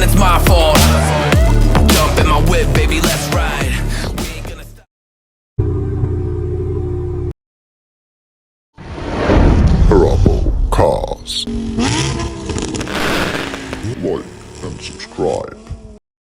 it's my fault. Jump in my whip, baby, let's ride. We ain't gonna stop. HERAPO Cars. Like and subscribe.